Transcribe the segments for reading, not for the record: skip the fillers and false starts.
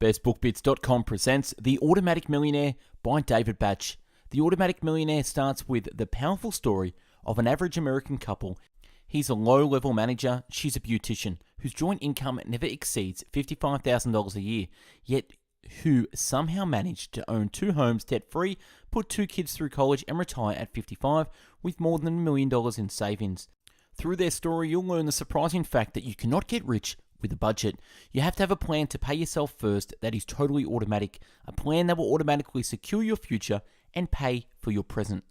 BestBookBits.com presents The Automatic Millionaire by David Batch. The Automatic Millionaire starts with the powerful story of an average American couple. He's a low-level manager, she's a beautician, whose joint income never exceeds $55,000 a year, yet who somehow managed to own 2 homes debt-free, put 2 kids through college and retire at 55 with more than $1 million in savings. Through their story, you'll learn the surprising fact that you cannot get rich with a budget. You have to have a plan to pay yourself first that is totally automatic, a plan that will automatically secure your future and pay for your present.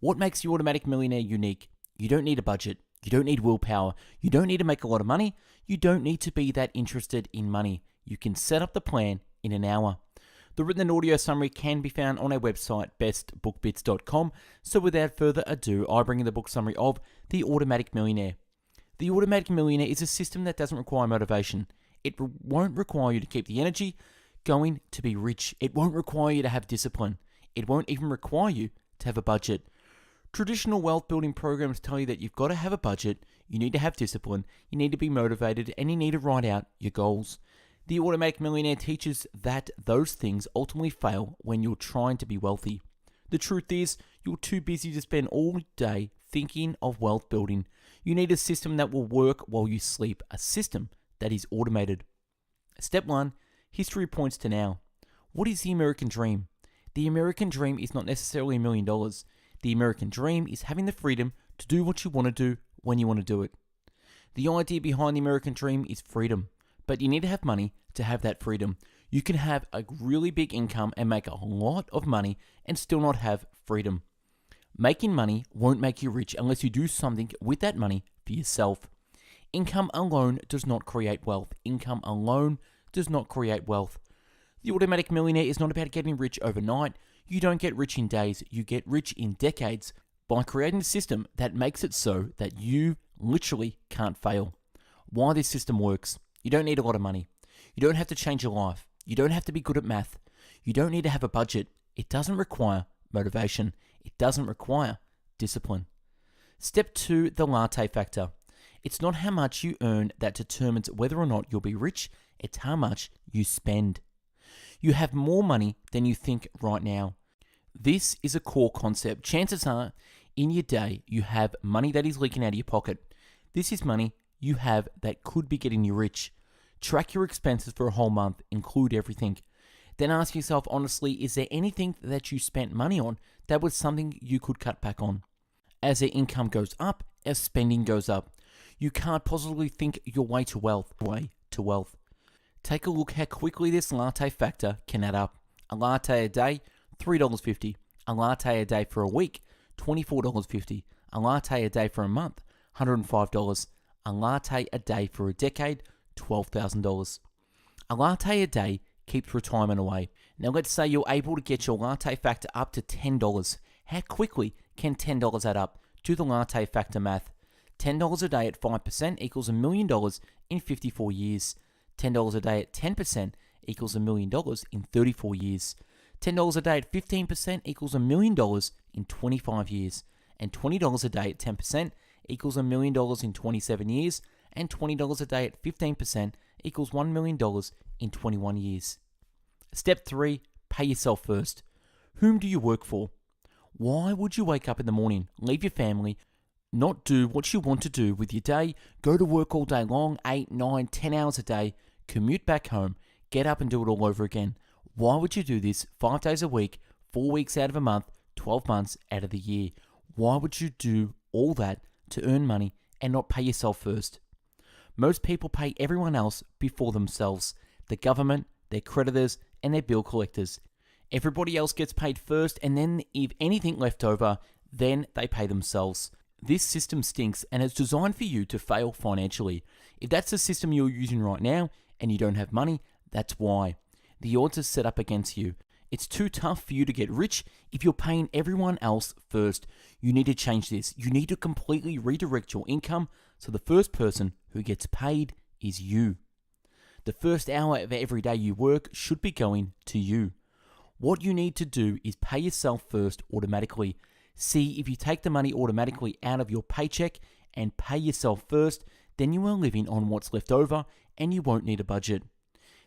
What makes the Automatic Millionaire unique? You don't need a budget. You don't need willpower. You don't need to make a lot of money. You don't need to be that interested in money. You can set up the plan in an hour. The written and audio summary can be found on our website, bestbookbits.com. So without further ado, I bring in the book summary of The Automatic Millionaire. The Automatic Millionaire is a system that doesn't require motivation. It won't require you to keep the energy going to be rich. It won't require you to have discipline. It won't even require you to have a budget. Traditional wealth building programs tell you that you've got to have a budget, you need to have discipline, you need to be motivated, and you need to write out your goals. The Automatic Millionaire teaches that those things ultimately fail when you're trying to be wealthy. The truth is, you're too busy to spend all day thinking of wealth building. You need a system that will work while you sleep, a system that is automated. Step 1. History points to now. What is the American dream? The American dream is not necessarily $1 million. The American dream is having the freedom to do what you want to do when you want to do it. The idea behind the American dream is freedom, but you need to have money to have that freedom. You can have a really big income and make a lot of money and still not have freedom. Making money won't make you rich unless you do something with that money for yourself. Income alone does not create wealth. Income alone does not create wealth. The Automatic Millionaire is not about getting rich overnight. You don't get rich in days, you get rich in decades by creating a system that makes it so that you literally can't fail. Why this system works? You don't need a lot of money. You don't have to change your life. You don't have to be good at math. You don't need to have a budget. It doesn't require motivation. It doesn't require discipline. Step 2, the latte factor. It's not how much you earn that determines whether or not you'll be rich. It's how much you spend. You have more money than you think right now. This is a core concept. Chances are, in your day, you have money that is leaking out of your pocket. This is money you have that could be getting you rich. Track your expenses for a whole month, include everything. Then ask yourself honestly, is there anything that you spent money on that was something you could cut back on? As their income goes up, as spending goes up. You can't possibly think your way to wealth. Take a look how quickly this latte factor can add up. A latte a day, $3.50. A latte a day for a week, $24.50. A latte a day for a month, $105. A latte a day for a decade, $12,000. A latte a day keeps retirement away. Now let's say you're able to get your latte factor up to $10. How quickly can $10 add up? Do the latte factor math. $10 a day at 5% equals $1 million in 54 years. $10 a day at 10% equals $1 million in 34 years. $10 a day at 15% equals $1 million in 25 years. And $20 a day at 10% equals $1 million in 27 years. And $20 a day at 15% equals $1 million in 21 years. Step 3, pay yourself first. Whom do you work for? Why would you wake up in the morning, leave your family, not do what you want to do with your day, go to work all day long, 8, 9, 10 hours a day, commute back home, get up and do it all over again? Why would you do this 5 days a week, 4 weeks out of a month, 12 months out of the year? Why would you do all that to earn money and not pay yourself first? Most people pay everyone else before themselves. The government, their creditors, and their bill collectors. Everybody else gets paid first, and then if anything left over, then they pay themselves. This system stinks, and it's designed for you to fail financially. If that's the system you're using right now, and you don't have money, that's why. The odds are set up against you. It's too tough for you to get rich if you're paying everyone else first. You need to change this. You need to completely redirect your income so the first person who gets paid is you. The first hour of every day you work should be going to you. What you need to do is pay yourself first automatically. See if you take the money automatically out of your paycheck and pay yourself first, then you are living on what's left over and you won't need a budget.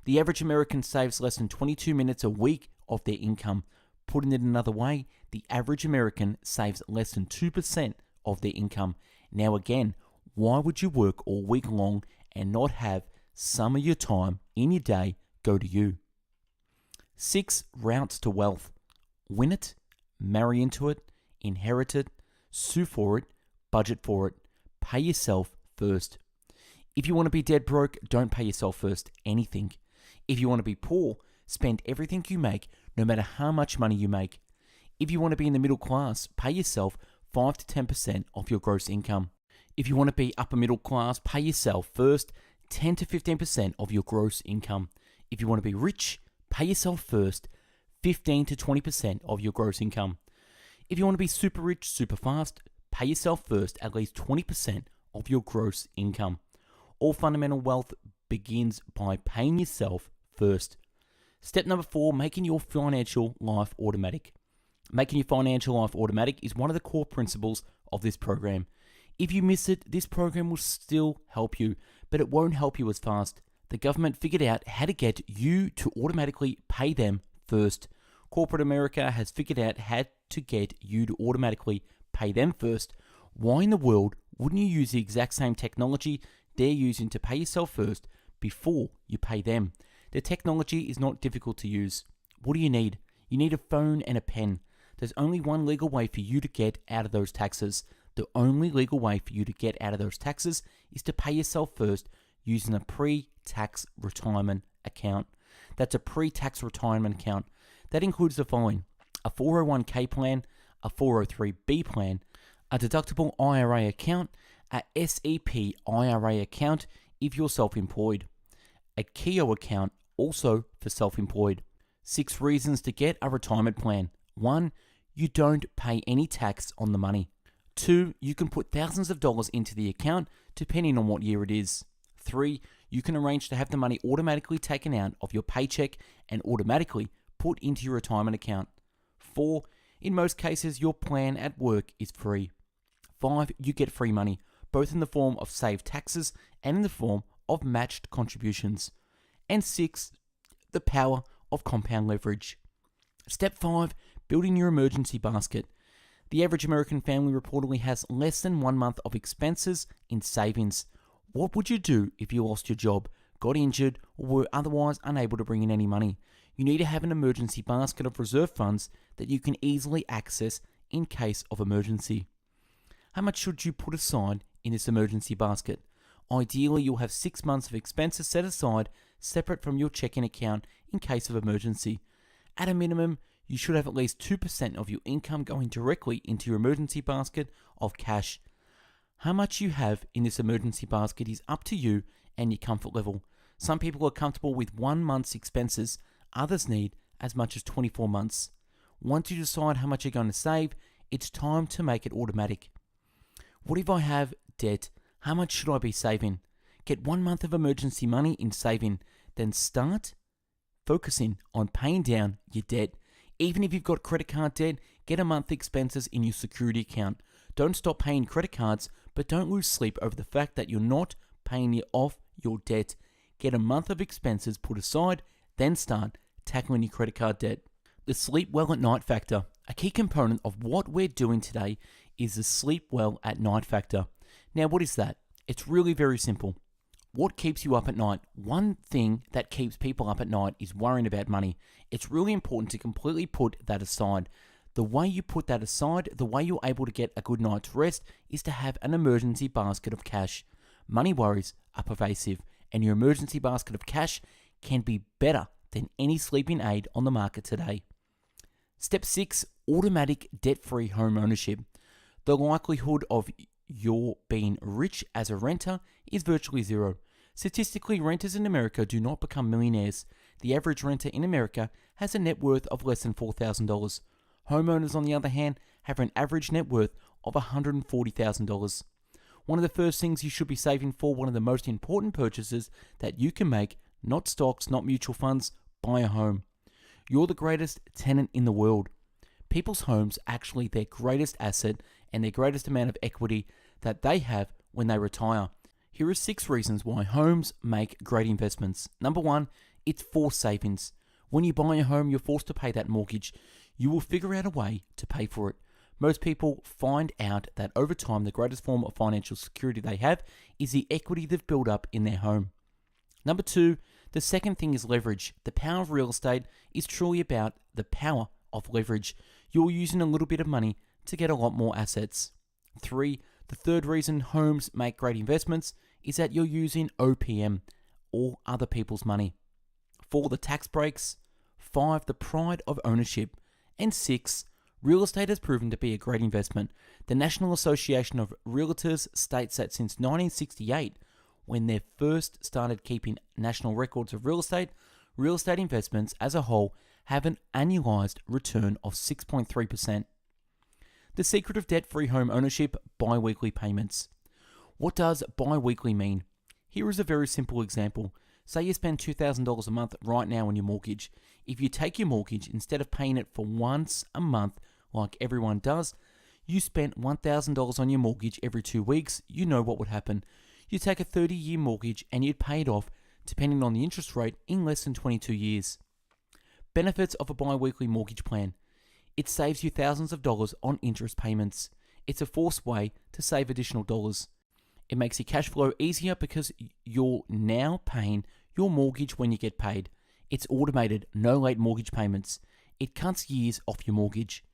The average American saves less than 22 minutes a week of their income. Putting it another way, the average American saves less than 2% of their income. Now again, why would you work all week long and not have some of your time in your day go to you? 6 routes to wealth. Win it, marry into it, inherit it, sue for it, budget for it, pay yourself first. If you want to be dead broke, don't pay yourself first anything. If you want to be poor, spend everything you make, no matter how much money you make. If you want to be in the middle class, pay yourself 5 to 10% of your gross income. If you want to be upper middle class, pay yourself first 10 to 15% of your gross income. If you want to be rich, pay yourself first 15 to 20% of your gross income. If you want to be super rich, super fast, pay yourself first at least 20% of your gross income. All fundamental wealth begins by paying yourself first. Step number 4, making your financial life automatic. Making your financial life automatic is one of the core principles of this program. If you miss it, this program will still help you, but it won't help you as fast. The government figured out how to get you to automatically pay them first. Corporate America has figured out how to get you to automatically pay them first. Why in the world wouldn't you use the exact same technology they're using to pay yourself first before you pay them? The technology is not difficult to use. What do you need? You need a phone and a pen. There's only one legal way for you to get out of those taxes. The only legal way for you to get out of those taxes is to pay yourself first using a pre-tax retirement account. That's a pre-tax retirement account. That includes the following: a 401k plan, a 403b plan, a deductible IRA account, a SEP IRA account if you're self-employed, a KEO account also for self-employed. 6 reasons to get a retirement plan. 1, you don't pay any tax on the money. 2, you can put thousands of dollars into the account depending on what year it is. 3, you can arrange to have the money automatically taken out of your paycheck and automatically put into your retirement account. 4, in most cases, your plan at work is free. 5, you get free money, both in the form of saved taxes and in the form of matched contributions. And 6, the power of compound leverage. Step 5, building your emergency basket. The average American family reportedly has less than 1 month of expenses in savings. What would you do if you lost your job, got injured, or were otherwise unable to bring in any money? You need to have an emergency basket of reserve funds that you can easily access in case of emergency. How much should you put aside in this emergency basket? Ideally, you'll have 6 months of expenses set aside separate from your checking account in case of emergency. At a minimum, you should have at least 2% of your income going directly into your emergency basket of cash. How much you have in this emergency basket is up to you and your comfort level. Some people are comfortable with 1 month's expenses, others need as much as 24 months. Once you decide how much you're going to save, it's time to make it automatic. What if I have debt? How much should I be saving? Get 1 month of emergency money in saving, then start focusing on paying down your debt. Even if you've got credit card debt, get a month expenses in your security account. Don't stop paying credit cards, but don't lose sleep over the fact that you're not paying off your debt. Get a month of expenses put aside, then start tackling your credit card debt. The sleep well at night factor. A key component of what we're doing today is the sleep well at night factor. Now, what is that? It's really very simple. What keeps you up at night? One thing that keeps people up at night is worrying about money. It's really important to completely put that aside. The way you put that aside, the way you're able to get a good night's rest, is to have an emergency basket of cash. Money worries are pervasive, and your emergency basket of cash can be better than any sleeping aid on the market today. Step 6, automatic debt-free home ownership. The likelihood of your being rich as a renter is virtually zero. Statistically, renters in America do not become millionaires. The average renter in America has a net worth of less than $4,000. Homeowners, on the other hand, have an average net worth of $140,000. One of the first things you should be saving for, one of the most important purchases that you can make, not stocks, not mutual funds, buy a home. You're the greatest tenant in the world. People's homes are actually their greatest asset and their greatest amount of equity that they have when they retire. Here are 6 reasons why homes make great investments. Number 1, It's forced savings. When you buy a home, you're forced to pay that mortgage. You will figure out a way to pay for it. Most people find out that over time, the greatest form of financial security they have is the equity they've built up in their home. Number 2, the second thing is leverage. The power of real estate is truly about the power of leverage. You're using a little bit of money to get a lot more assets. 3, the third reason homes make great investments is that you're using OPM, or other people's money. 4, the tax breaks. 5, the pride of ownership. And 6, real estate has proven to be a great investment. The National Association of Realtors states that since 1968, when they first started keeping national records of real estate investments as a whole have an annualized return of 6.3%. The secret of debt-free home ownership: bi-weekly payments. What does bi-weekly mean? Here is a very simple example. Say you spend $2,000 a month right now on your mortgage. If you take your mortgage, instead of paying it for once a month like everyone does, you spent $1,000 on your mortgage every 2 weeks, you know what would happen. You take a 30-year mortgage and you'd pay it off, depending on the interest rate, in less than 22 years. Benefits of a bi-weekly mortgage plan. It saves you thousands of dollars on interest payments. It's a forced way to save additional dollars. It makes your cash flow easier because you're now paying your mortgage when you get paid. It's automated, no late mortgage payments. It cuts years off your mortgage.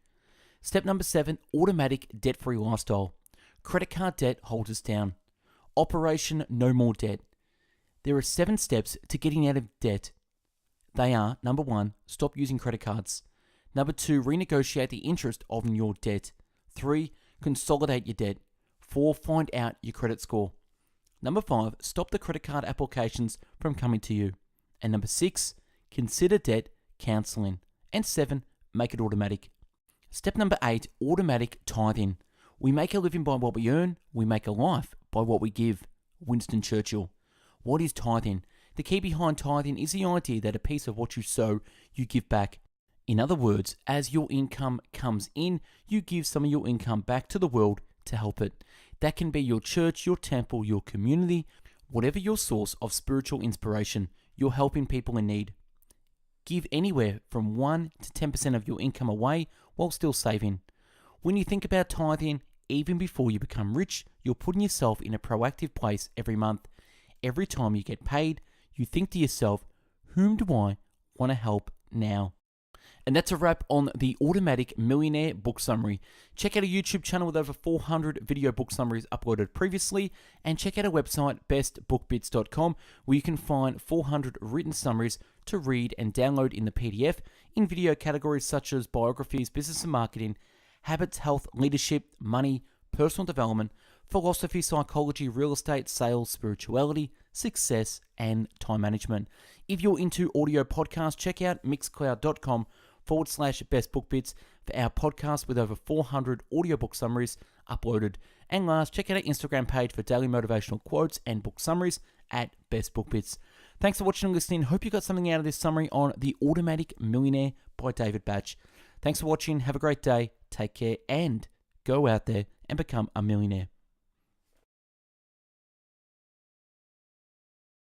Step number 7, automatic debt-free lifestyle. Credit card debt holds us down. Operation No More Debt. There are 7 steps to getting out of debt. They are: number 1, stop using credit cards. Number 2, renegotiate the interest on your debt. 3, consolidate your debt. 4, find out your credit score. Number 5, stop the credit card applications from coming to you. And number 6, consider debt counseling. And 7, make it automatic. Step number 8, automatic tithing. We make a living by what we earn. We make a life by what we give. Winston Churchill. What is tithing? The key behind tithing is the idea that a piece of what you sow, you give back. In other words, as your income comes in, you give some of your income back to the world to help it. That can be your church, your temple, your community, whatever your source of spiritual inspiration, you're helping people in need. Give anywhere from 1 to 10% of your income away while still saving. When you think about tithing, even before you become rich, you're putting yourself in a proactive place every month. Every time you get paid, you think to yourself, whom do I want to help now? And that's a wrap on the Automatic Millionaire book summary. Check out our YouTube channel with over 400 video book summaries uploaded previously, and check out our website, bestbookbits.com, where you can find 400 written summaries to read and download in the PDF in video categories such as biographies, business and marketing, habits, health, leadership, money, personal development, philosophy, psychology, real estate, sales, spirituality, success, and time management. If you're into audio podcasts, check out mixcloud.com/bestbookbits for our podcast with over 400 audiobook summaries uploaded. And last, check out our Instagram page for daily motivational quotes and book summaries at bestbookbits. Thanks for watching and listening. Hope you got something out of this summary on The Automatic Millionaire by David Batch. Thanks for watching. Have a great day. Take care and go out there and become a millionaire.